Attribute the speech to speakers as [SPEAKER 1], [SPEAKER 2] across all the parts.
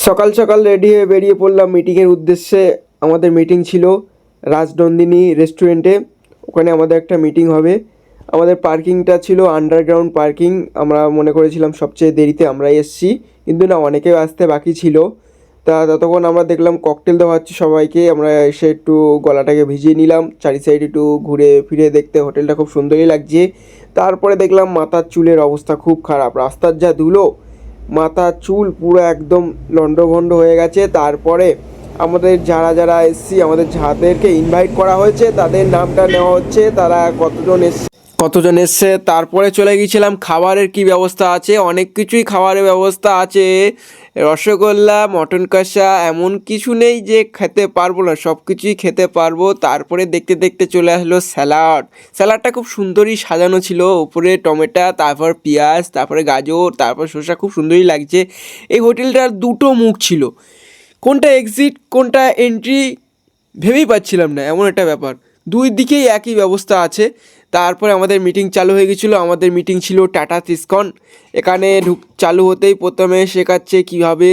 [SPEAKER 1] সকাল সকাল রেডি হয়ে বেরিয়ে পড়লাম মিটিংয়ের উদ্দেশ্যে। আমাদের মিটিং ছিল রাজনন্দিনী রেস্টুরেন্টে। ওখানে আমাদের একটা মিটিং হবে। আমাদের পার্কিংটা ছিল আন্ডারগ্রাউন্ড পার্কিং। আমরা মনে করেছিলাম সবচেয়ে দেরিতে আমরাই এসেছি, কিন্তু না, অনেকেই আসতে বাকি ছিল। তা ততক্ষণ আমরা দেখলাম ককটেল দেওয়া হচ্ছে সবাইকে। আমরা এসে একটু গলাটাকে ভিজিয়ে নিলাম, চারি সাইড একটু ঘুরে ফিরে দেখতে হোটেলটা খুব সুন্দরই লাগছে। তারপরে দেখলাম মাথার চুলের অবস্থা খুব খারাপ, রাস্তার যা ধুলো, মাথার চুল পুরো একদম লণ্ডভণ্ড হয়ে গেছে। তারপরে আমাদের যারা যারা এসছি, আমাদের যাদেরকে ইনভাইট করা হয়েছে তাদের নামটা নেওয়া হচ্ছে, তারা কতজন এসছে। তারপরে চলে গিয়েছিলাম খাবারের কি ব্যবস্থা আছে। অনেক কিছুই খাবারের ব্যবস্থা আছে, রসগোল্লা, মটন কষা, এমন কিছু নেই যে খেতে পারবো না, সব কিছুই খেতে পারবো। তারপরে দেখতে দেখতে চলে আসলো স্যালাডটা খুব সুন্দরই সাজানো ছিল, উপরে টমেটো, তারপর পেঁয়াজ, তারপরে গাজর, তারপর শসা, খুব সুন্দরই লাগছে। এই হোটেলটার দুটো মুখ ছিল, কোনটা এক্সিট কোনটা এন্ট্রি ভেবেই পাচ্ছিলাম না, এমন একটা ব্যাপার। দুই দিকেই একই ব্যবস্থা আছে। তারপরে আমাদের মিটিং চালু হয়ে গেছিলো। আমাদের মিটিং ছিল টাটা তিসকন। এখানে চালু হতেই প্রথমে শেখাচ্ছে কীভাবে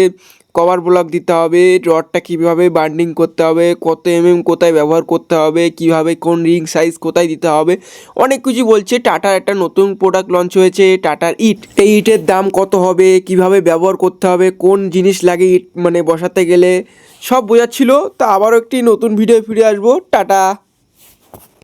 [SPEAKER 1] কভার ব্লক দিতে হবে, রডটা কীভাবে বান্ডিং করতে হবে, কত কোথায় ব্যবহার করতে হবে, কীভাবে কোন রিং সাইজ কোথায় দিতে হবে, অনেক কিছু বলছে। টাটার একটা নতুন প্রোডাক্ট লঞ্চ হয়েছে, টাটার ইট। এই ইটের দাম কত হবে, কীভাবে ব্যবহার করতে হবে, কোন জিনিস লাগে ইট মানে বসাতে গেলে, সব বোঝাচ্ছিল। তা আবারও একটি নতুন ভিডিও ফিরে আসবো। টাটা।